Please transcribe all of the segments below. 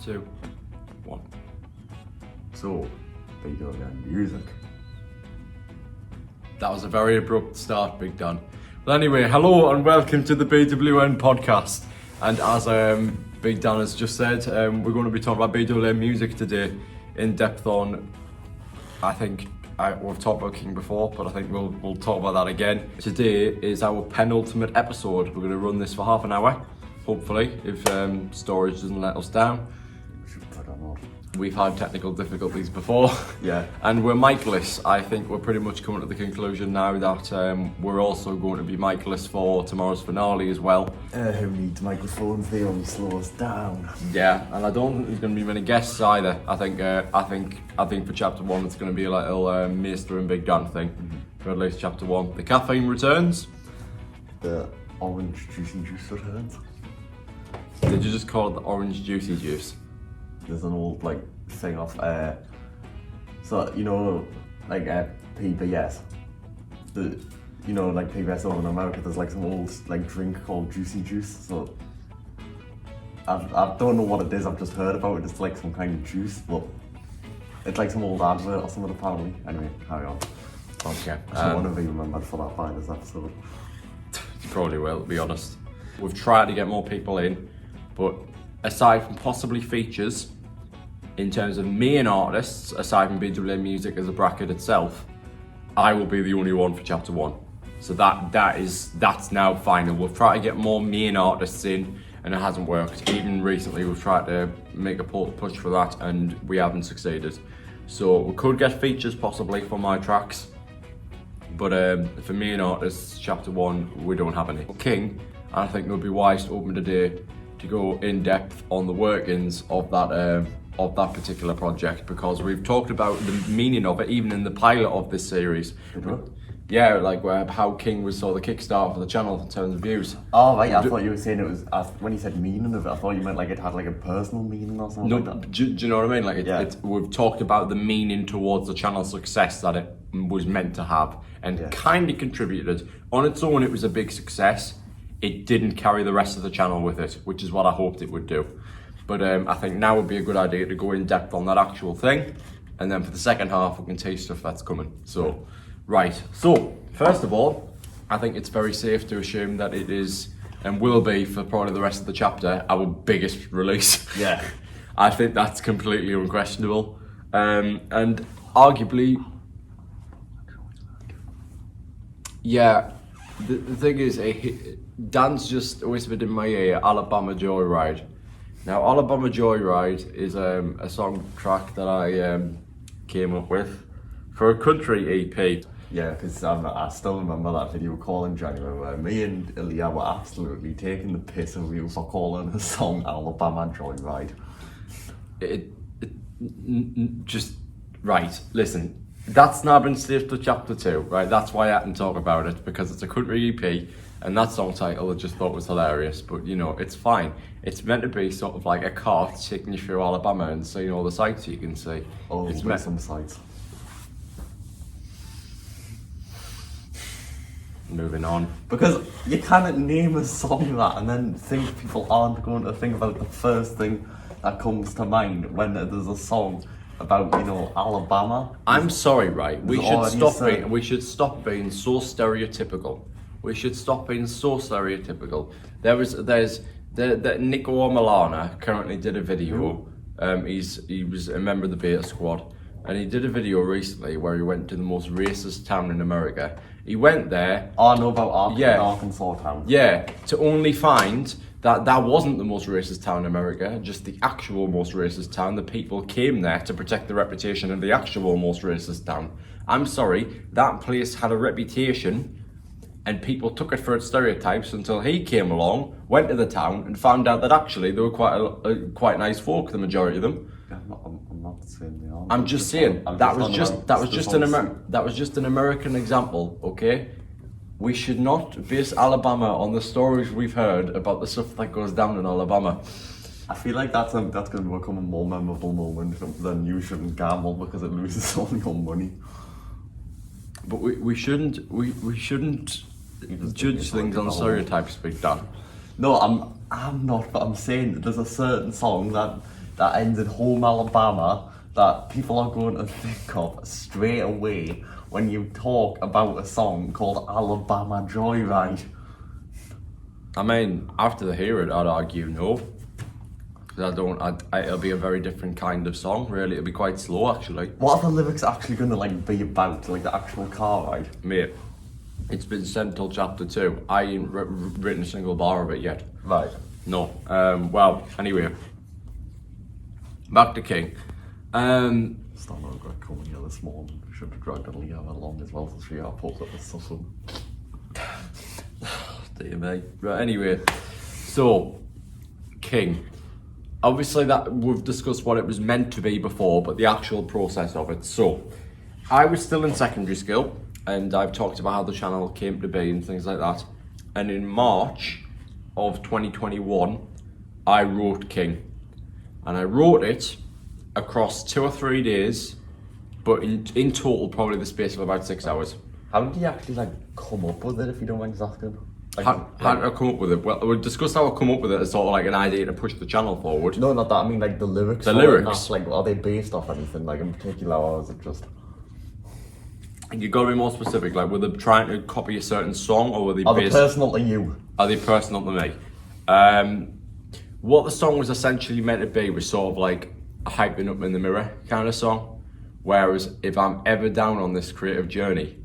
2, 1. So, BWN music. That was a very abrupt start, Big Dan. But anyway, hello and welcome to the BWN podcast. And as Big Dan has just said, we're going to be talking about BWN music today, in depth on, we've talked about King before, but I think we'll talk about that again. Today is our penultimate episode. We're going to run this for half an hour, hopefully, if storage doesn't let us down. I don't know. We've had technical difficulties before. Yeah. And we're mic-less. I think we're pretty much coming to the conclusion now that we're also going to be mic-less for tomorrow's finale as well. Who needs microphones? They only slow us down. Yeah, and I don't think there's going to be many guests either. I think for chapter 1 it's going to be a little Maester and Big Dan thing. For at least chapter 1. The caffeine returns. The orange juicy juice returns. Did you just call it the orange juicy juice? There's an old thing off PBS. PBS over in America, there's some old drink called juicy juice. So I don't know what it is, I've just heard about it. It's some kind of juice, but it's some old advert or something apparently. Anyway, carry on. Okay. I want to be remembered for that by this episode. You probably will, to be honest. We've tried to get more people in, but aside from possibly features, in terms of main artists, aside from BWN music as a bracket itself, I will be the only one for chapter 1. So that's now final. We've tried to get more main artists in, and it hasn't worked. Even recently, we've tried to make a push for that, and we haven't succeeded. So we could get features possibly for my tracks, but for main artists, chapter 1, we don't have any. King, I think it would be wise to open today to go in depth on the workings of that particular project, because we've talked about the meaning of it even in the pilot of this series. Yeah, how King was sort of the kickstart for the channel in terms of views. Oh right, I thought you were saying it was, when you said meaning of it, I thought you meant it had a personal meaning or something like that. Do you know what I mean? We've talked about the meaning towards the channel's success that it was meant to have, and kind of contributed. On its own, it was a big success. It didn't carry the rest of the channel with it, which is what I hoped it would do. But I think now would be a good idea to go in depth on that actual thing, and then for the second half we can taste stuff that's coming. So, right. So, first of all, I think it's very safe to assume that it is, and will be for probably the rest of the chapter, our biggest release. Yeah. I think that's completely unquestionable. And arguably, yeah, the thing is, Dan's just whispered in my ear, Alabama Joyride. Now, Alabama Joyride is a song track that I came up with for a country EP. Yeah, because I still remember that video call in January where me and Ilya were absolutely taking the piss of you for calling the song Alabama Joyride. Right, listen, that's now been saved to chapter 2, right? That's why I didn't talk about it, because it's a country EP. And that song title I just thought was hilarious, but it's fine. It's meant to be sort of like a cart taking you through Alabama and seeing all the sights you can see. Oh, it's some sights. Moving on. Because you cannot name a song that and then think people aren't going to think about the first thing that comes to mind when there's a song about, Alabama. I'm sorry, right? We should stop being so stereotypical. We should stop being so stereotypical. There's Nico Milana currently did a video. He was a member of the Beta Squad, and he did a video recently where he went to the most racist town in America. He went there. Oh, I know about Arkansas town. Yeah, to only find that wasn't the most racist town in America, just the actual most racist town. The people came there to protect the reputation of the actual most racist town. I'm sorry, that place had a reputation, and people took it for its stereotypes until he came along, went to the town, and found out that actually they were quite nice folk, the majority of them. I'm not saying they are. I'm just saying that was just an American example, okay? We should not base Alabama on the stories we've heard about the stuff that goes down in Alabama. I feel like that's going to become a more memorable moment than you shouldn't gamble because it loses all your money. But we shouldn't judge things on stereotypes, Big Dan. No, I'm not, but I'm saying that there's a certain song that that ends in home Alabama that people are going to think of straight away when you talk about a song called Alabama Joyride? I mean, after they hear it, I'd argue no. Because it'll be a very different kind of song, really. It'll be quite slow, actually. What are the lyrics actually going to like be about, like the actual car ride? Mate, it's been sent till chapter 2. I ain't written a single bar of it yet. Right. No. Well, anyway. Back to King. Stand over coming here this morning. Should have dragged Leah along as well to see how pulled up with Sussum. Dear me. Right, anyway. So, King. Obviously that we've discussed what it was meant to be before, but the actual process of it. So, I was still in secondary school, and I've talked about how the channel came to be and things like that. And in March of 2021, I wrote King. And I wrote it across 2 or 3 days, but in total probably the space of about 6 hours. How did you actually like come up with it, if you don't mind asking? Like, How did I come up with it? Well, we discussed how I come up with it as sort of like an idea to push the channel forward. No, not that. I mean, like the lyrics. The for it, lyrics? not, like, are they based off anything, like in particular, or is it just? You got to be more specific. Like, were they trying to copy a certain song, or were they Are they based? personal to you? Are they personal to me? What the song was essentially meant to be was sort of like a hyping up in the mirror kind of song. Whereas if I'm ever down on this creative journey,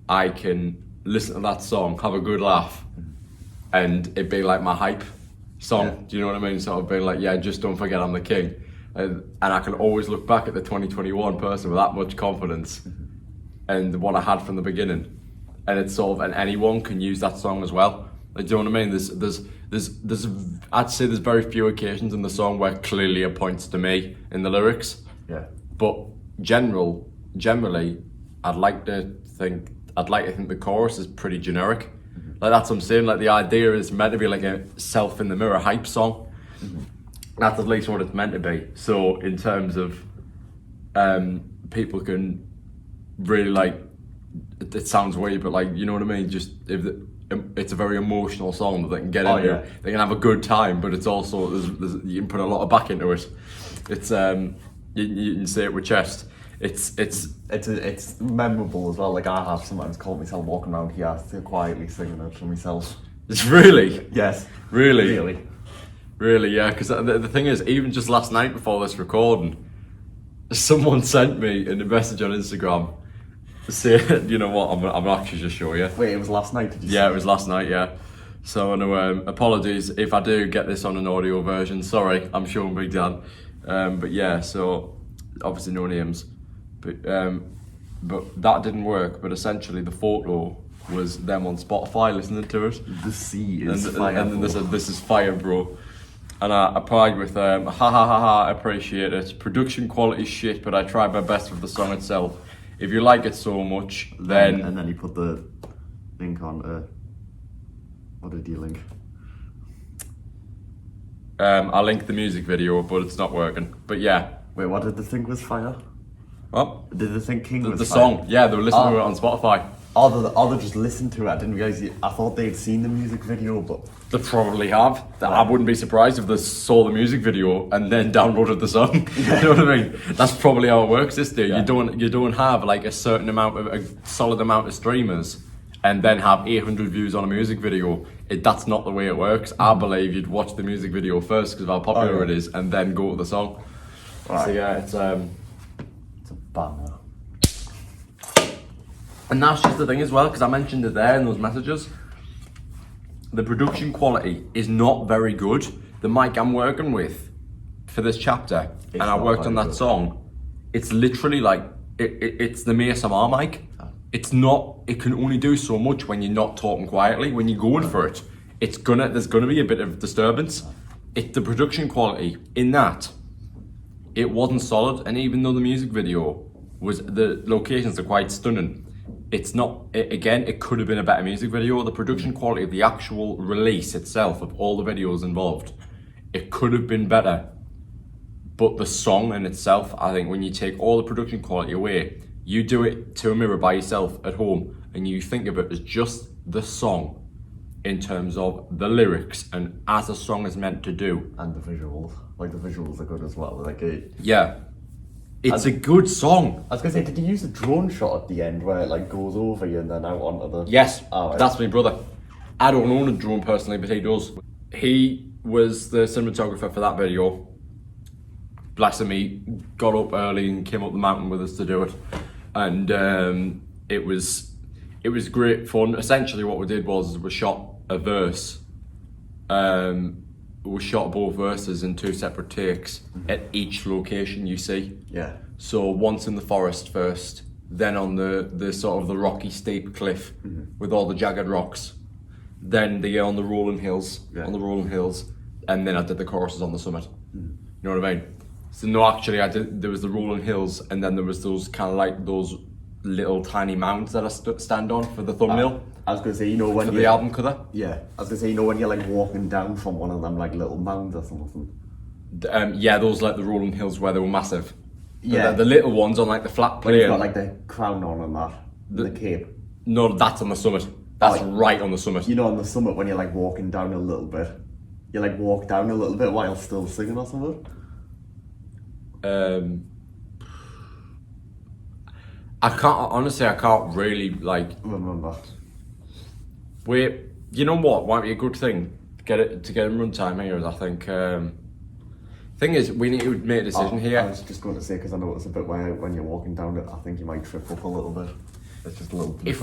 I can listen to that song, have a good laugh, and it'd be like my hype song. Yeah. Do you know what I mean? Sort of being like, yeah, just don't forget I'm the king. And I can always look back at the 2021 person with that much confidence and what I had from the beginning. And it's sort of, and anyone can use that song as well. Like, do you know what I mean? There's I'd say there's very few occasions in the song where clearly it points to me in the lyrics. Yeah. But generally, I'd like to think the chorus is pretty generic. Like, that's what I'm saying. Like, the idea is meant to be like a self in the mirror hype song. That's at least what it's meant to be. So in terms of people can really like, it sounds weird, but like, you know what I mean? Just it's a very emotional song that they can get into. Yeah. They can have a good time, but it's also you can put a lot of back into it. It's you can say it with chest. It's memorable as well. Like, I have sometimes caught myself walking around here quietly singing it for myself. It's really Yes. really yeah. Because the thing is, even just last night before this recording, someone sent me a message on Instagram saying, you know what, I'm actually just show you. Wait, it was last night, did you say? Yeah, it was last night, yeah. So I know, apologies if I do get this on an audio version. Sorry, I'm showing Big Dan. But yeah, so obviously no names. But that didn't work. But essentially the photo was them on Spotify listening to it. The sea is fire. And then they said, "This is fire, bro." And I replied with, ha ha ha ha, I appreciate it. Production quality shit, but I tried my best with the song itself. If you like it so much, then... And then he put the link on, what did you link? I linked the music video, but it's not working. But yeah. Wait, what did they think was fire? What? Did they think King was The fire? song, yeah, they were listening to it on Spotify. They just listened to it. I didn't realise. I thought they'd seen the music video, but They probably have. I wouldn't be surprised if they saw the music video and then downloaded the song. You know what I mean? That's probably how it works this day. Yeah. You don't have like a solid amount of streamers and then have 800 views on a music video. That's not the way it works. I believe you'd watch the music video first because of how popular it is, and then go to the song. Right. So yeah, it's a banger. And that's just the thing as well, because I mentioned it there in those messages. The production quality is not very good. The mic I'm working with for this chapter, and I worked on that song, it's literally like, it's the ASMR mic. It's not, it can only do so much when you're not talking quietly. When you're going for it, there's gonna be a bit of disturbance. The production quality in that, it wasn't solid, and even though the music video the locations are quite stunning, it could have been a better music video. The production quality of the actual release itself, of all the videos involved, it could have been better. But the song in itself, I think when you take all the production quality away, you do it to a mirror by yourself at home, and you think of it as just the song, in terms of the lyrics and as a song is meant to do. And the visuals. Like, the visuals are good as well. Like, Yeah. It's a good song. I was gonna say, did you use a drone shot at the end where it like goes over you and then out onto the... Yes, Oh, right. that's my brother. I don't own a drone personally, but he does. He was the cinematographer for that video. Bless him, he got up early and came up the mountain with us to do it. And it was great fun. Essentially what we did was we shot a verse. We shot both verses in 2 separate takes at each location you see. Yeah. So once in the forest first, then on the sort of the rocky steep cliff with all the jagged rocks, then on the rolling hills, and then I did the choruses on the summit. You know what I mean? So no, actually there was the rolling hills, and then there was those kind of like those little tiny mounds that I stand on for the thumbnail. I was gonna say, you know, when for you... the album cover. Yeah. I was gonna say, you know, when you're like walking down from one of them like little mounds or something. Yeah, those like the rolling hills where they were massive. Yeah. The little ones on like the flat When you've plain. got like the crown on and that, the cape. No, that's on the summit. That's right on the summit. You know, on the summit when you're like walking down a little bit, you like walk down a little bit while still singing or something. I can't really like Remember. wait. You know what might be a good thing to get in runtime here is I think. Thing is, we need to make a decision here. I was just going to say, because I know it's a bit where when you're walking down it, I think you might trip up a little bit. It's just a little bit.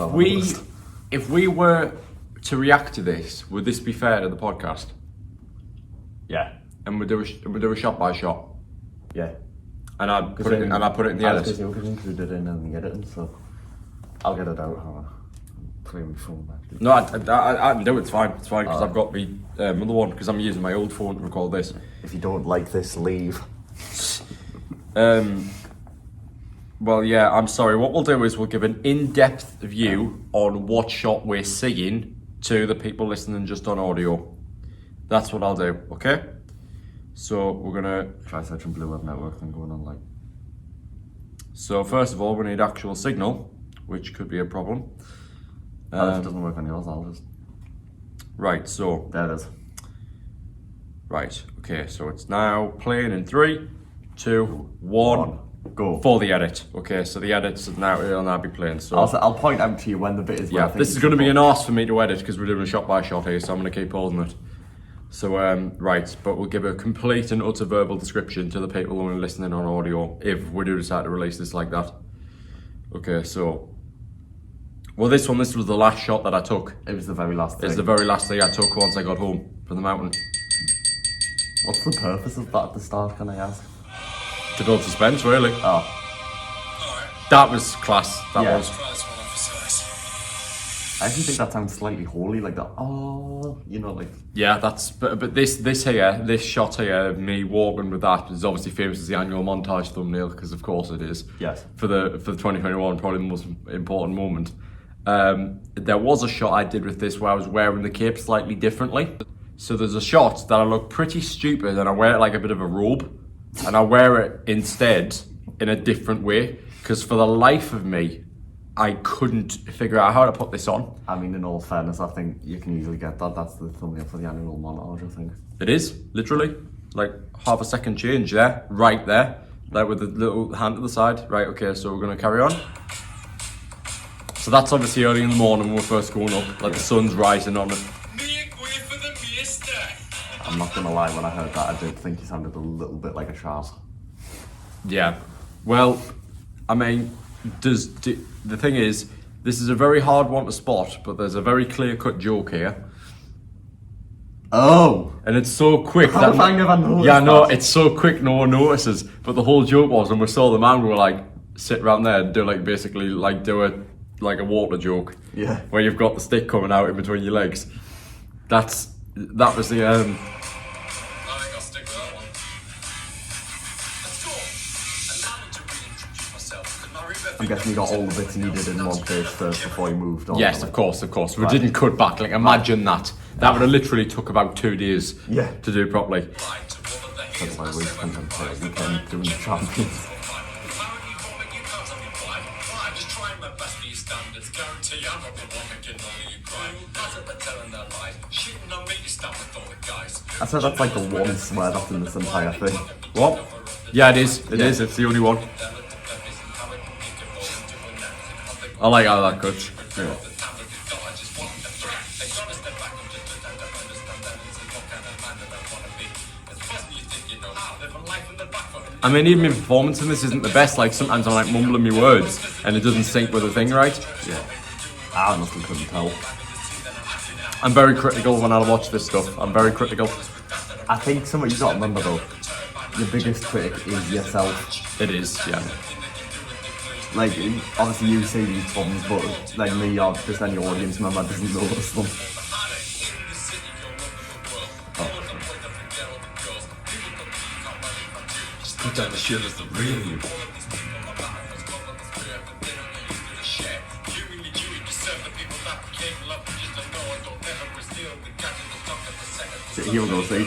If we were to react to this, would this be fair to the podcast? Yeah. And we do a shot by shot. Yeah. And I put it in the edit. Because we can include it in the editing, so I'll get it out. I'm playing my phone back. No, I can do it. It's fine. It's fine because I've got the other one because I'm using my old phone to record this. If you don't like this, leave. Well, yeah, I'm sorry. What we'll do is we'll give an in-depth view on what shot we're seeing to the people listening just on audio. That's what I'll do, okay? So we're gonna Try searching Blue Web Network and going on like. So first of all, we need actual signal, which could be a problem. If it doesn't work on yours, I'll just. Right, so There it is. right, okay, so it's now playing in 3, 2, 1. Go. For the edit. Okay, so the edits it'll now be playing. So I'll point out to you when the bit is. yeah, this is going to be an arse for me to edit because we're doing a shot by shot here, so I'm going to keep pausing it. So right, but we'll give a complete and utter verbal description to the people who are listening on audio if we do decide to release this like that. Okay, so well, this was the last shot that I took. It was the very last thing. It's the very last thing I took once I got home from the mountain. What's the purpose of that at the start, can I ask? To build suspense, really. Oh. That was class. That Yeah. was. I actually think that sounds slightly holy, like that. Oh, you know, like. Yeah, that's but this shot here of me walking with that is obviously famous as the annual montage thumbnail because of course it is. Yes. For the 2021, probably the most important moment. There was a shot I did with this where I was wearing the cape slightly differently. So there's a shot that I look pretty stupid and I wear it like a bit of a robe, and I wear it instead in a different way because for the life of me, I couldn't figure out how to put this on. I mean, in all fairness, I think you can easily get that. That's the thumbnail for the annual montage, I think. It is, literally. Like half a second change there, right there. Like with the little hand to the side. Right, okay, so we're gonna carry on. So that's obviously early in the morning when we're first going up, like the sun's rising on it. I'm not gonna lie, when I heard that, I did think he sounded a little bit like a shark. Yeah. Well, I mean, the thing is, this is a very hard one to spot, but there's a very clear-cut joke here. Oh! And it's so quick How that have I never noticed yeah, no, that? it's so quick no one notices. But the whole joke was when we saw the man, we were like sit around there and do like basically like do a water joke. Yeah. Where you've got the stick coming out in between your legs. That was the I think I'll stick with that one. Let's go. Allow me to reintroduce myself. I'm guessing you got all the bits needed in one place first before you moved on. Yes, of course. We didn't cut back. Like imagine that. That would have literally took about 2 days Yeah. to do properly. Right to one of the That's hills. why we spent them for a weekend doing the champions. I'm just trying my best for your standards. Guarantee I'm not the one making all of you cry. That's it, they're telling their lies. I said that's like the one swear that's in this entire thing. What? Yeah, it is. It Yeah. is. It's the only one. I like how that cuts. Yeah. I mean, even my performance in this isn't the best. Like, sometimes I'm like mumbling my words and it doesn't sync with the thing right. Yeah. I honestly couldn't tell. I'm very critical when I watch this stuff. I'm very critical. I think something you gotta remember though, your biggest critic is yourself. It is, yeah. Like, obviously you see these problems, but like me, or just any audience member doesn't notice them. Put down the shit as the real you. Here we go, see?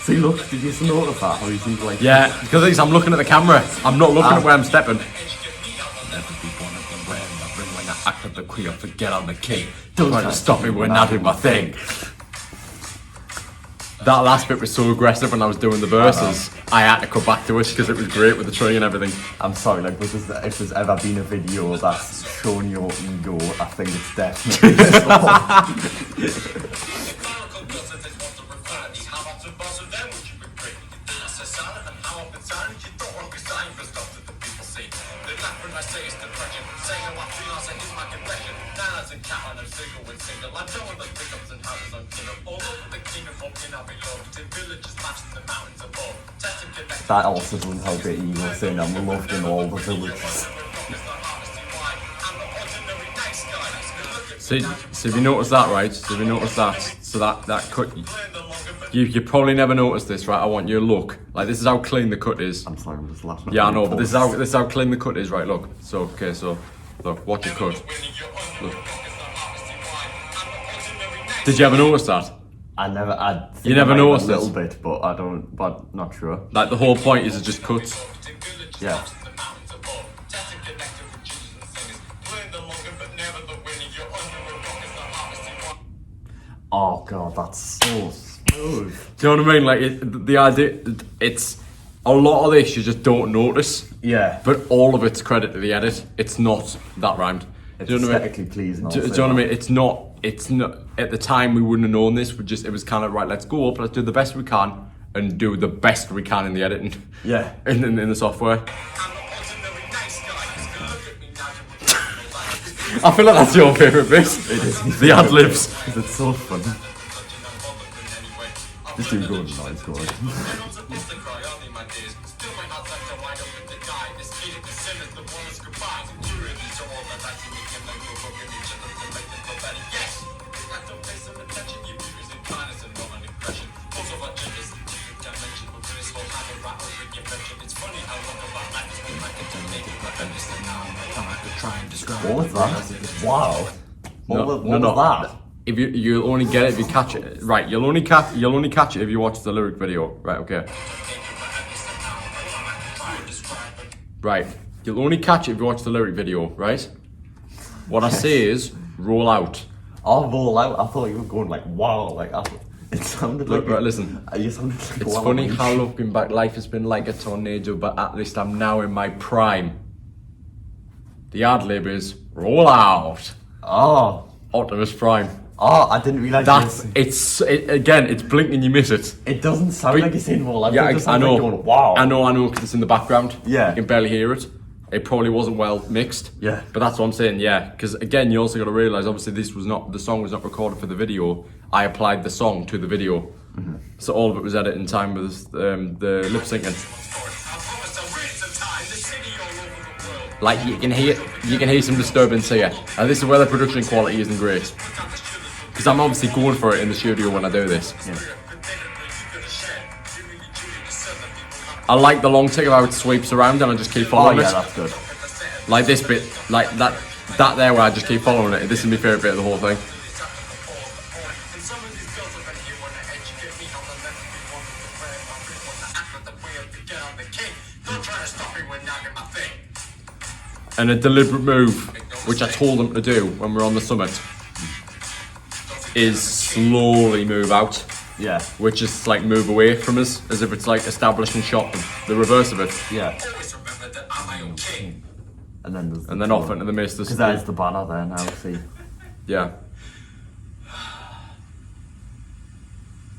See, look, did you just notice that? How he seems like... Yeah, because at least I'm looking at the camera. I'm not looking at where I'm stepping. When I act like the queer, forget I'm the king. Don't try to stop me when I do my thing. That last bit was so aggressive when I was doing the verses. I had to come back to it because it was great with the tree and everything. I'm sorry, like, because if there's ever been a video that's shown your ego, I think it's definitely this one. That also doesn't help your ego saying I'm loved in all the villages. See, if you notice that, right? So if you notice that, so that cut, you probably never noticed this, right? I want you to look. Like, this is how clean the cut is. I'm sorry, I'm just laughing. Yeah, I know, but this is how clean the cut is, right? Look. So, okay, so look, watch it cut. Look. Did you ever notice that? I think You never I might have noticed a little this? bit, but I don't, but not sure. Like, the whole point is it just cuts. Yeah. Oh god, that's so smooth. Do you know what I mean? Like, the idea, it's a lot of this you just don't notice. Yeah. But all of it's credit to the edit. It's not that rhymed. It's Do you know what I mean? aesthetically pleasing. Do you know what I mean? It's not. At the time we wouldn't have known this. It was kind of right. Let's go up. Let's do the best we can and do the best we can in the editing. Yeah. In the software. I feel like that's your favourite bit. It is. The ad libs. Because it's so funny. This dude going nice, going. What was that? Wow. What was that? If you'll only get it if you catch it. Right, you'll only catch it if you watch the lyric video. Right, okay. Right, you'll only catch it if you watch the lyric video, right? What I say is roll out. I'll roll out. I thought you were going like wow, like it sounded like. Right, listen. You sounded like. It's funny how looking back, life has been like a tornado, but at least I'm now in my prime. The ad lib is roll out. Oh. Optimus Prime. Oh, I didn't realise That's again. It's blink and you miss it. It doesn't sound like it's in roll out. Yeah, It just I sounds know. Like going, wow. I know, because it's in the background. Yeah. You can barely hear it. It probably wasn't well mixed. Yeah. But that's what I'm saying, yeah. Because again, you also got to realise, obviously, the song was not recorded for the video. I applied the song to the video. Mm-hmm. So all of it was edited in time with the lip syncing. Like, you can hear some disturbance here. And this is where the production quality isn't great. Because I'm obviously going for it in the studio when I do this. Yeah. I like the long take of how it sweeps around and I just keep Oh following yeah, it. that's good. Like this bit, like that there where I just keep following it. This is my favourite bit of the whole thing. And a deliberate move, which I told them to do when we were on the summit, is slowly move out. Yeah. which is like move away from us, as if it's like establishing shot, the reverse of it. Yeah. Always remember that I'm my own king. And then there's And then off into the mist. because there's the banner there now. See. Yeah.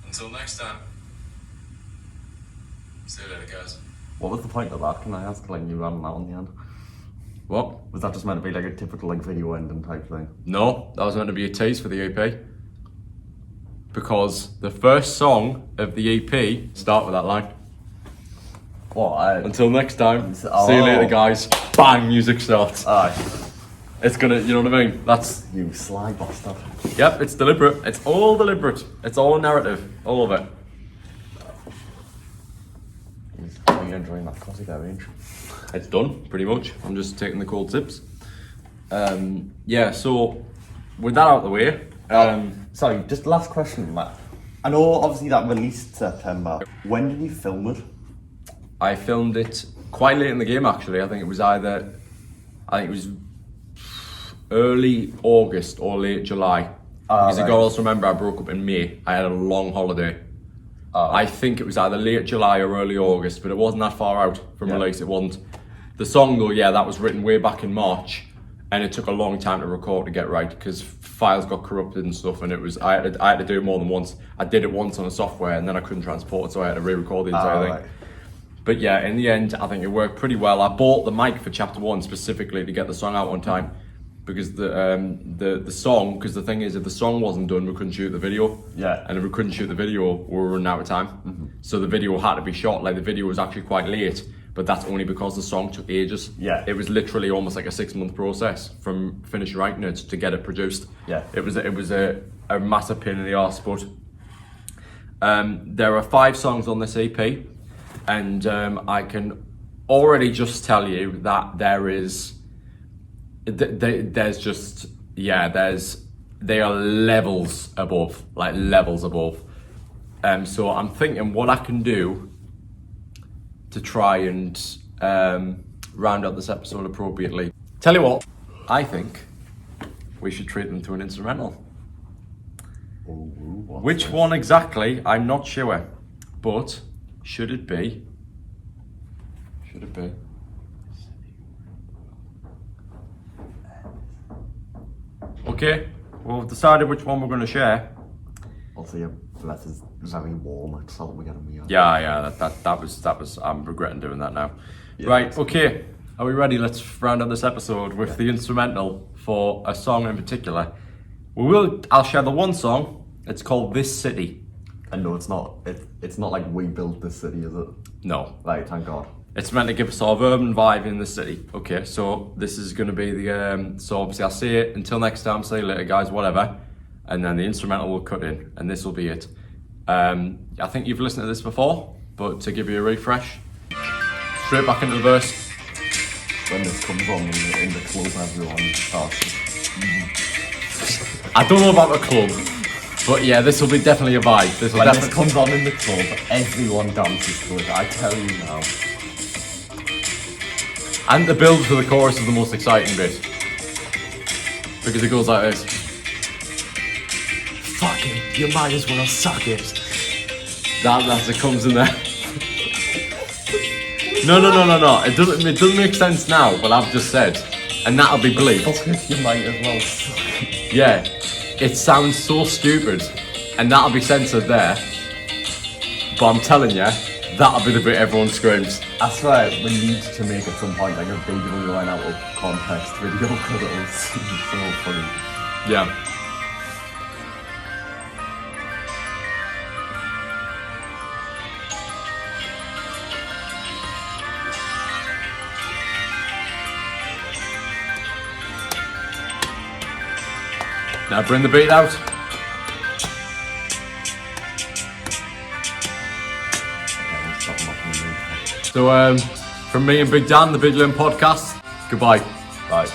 Until next time. See you later, guys. What was the point of that? Can I ask? Like you ran that on the end. What? Was that just meant to be like a typical like video ending type thing? No, that was meant to be a tease for the EP. Because the first song of the EP start with that line. What? Until next time. Oh. See you later, guys. Bang, music starts. Aye. It's gonna, you know what I mean? That's, You sly bastard. yep, it's deliberate. It's all deliberate. It's all narrative. All of it. Are you enjoying that coffee there, range? It's done, pretty much. I'm just taking the cold sips. Yeah, so with that out of the way, Sorry, just last question, Matt. I know obviously that released September. When did you film it? I filmed it quite late in the game actually. I think it was early August or late July. Because you right. gotta also remember I broke up in May. I had a long holiday. I think it was either late July or early August, but it wasn't that far out from release. It wasn't. The song though, yeah, that was written way back in March, and it took a long time to record to get right because files got corrupted and stuff. And it was I had to do it more than once. I did it once on a software, and then I couldn't transport it, so I had to re-record the entire thing. Right. But yeah, in the end, I think it worked pretty well. I bought the mic for chapter 1 specifically to get the song out on time. Because the song, because the thing is, if the song wasn't done, we couldn't shoot the video. Yeah. And if we couldn't shoot the video, we were running out of time. So the video had to be shot. Like the video was actually quite late, but that's only because the song took ages. Yeah. It was literally almost like a 6-month process from finished writing it to get it produced. Yeah. It was a massive pain in the arse, but there are 5 songs on this EP, and I can already just tell you that there is. There's just they are levels above, like levels above. So I'm thinking what I can do to try and round up this episode appropriately. Tell you what, I think we should treat them to an instrumental. Which one exactly? I'm not sure, but should it be? Okay, well, we've decided which one we're going to share. Also, your breath is very warm. It's all we got me on. Yeah, that was. I'm regretting doing that now. Right, okay. Are we ready? Let's round up this episode with the instrumental for a song in particular. I'll share the one song. It's called "This City." And no, it's not. It's not like we built this city, is it? No, Like, thank God. it's meant to give us our urban vibe in the city. Okay, so this is going to be the. So obviously, I'll say it until next time. See you later, guys. Whatever, and then the instrumental will cut in, and this will be it. I think you've listened to this before, but to give you a refresh, straight back into the verse. When this comes on in the club, everyone starts. I don't know about the club, but yeah, this will be definitely a vibe. This will When this definitely. comes on in the club, everyone dances to it. I tell you now. And the build to the chorus is the most exciting bit. Because it goes like this. Fuck it, you might as well suck it. That's it comes in there. No. It doesn't make sense now, what I've just said. And that'll be bleeped. Fuck it, you might as well suck it. Yeah. It sounds so stupid. And that'll be censored there. But I'm telling you, that'll be the bit everyone screams. I swear, we need to make at some point like a BWN out of context video because it was so funny. Yeah. Now bring the beat out. Okay, let's stop mocking me. So from me and Big Dan, the BWN podcast, goodbye. Bye.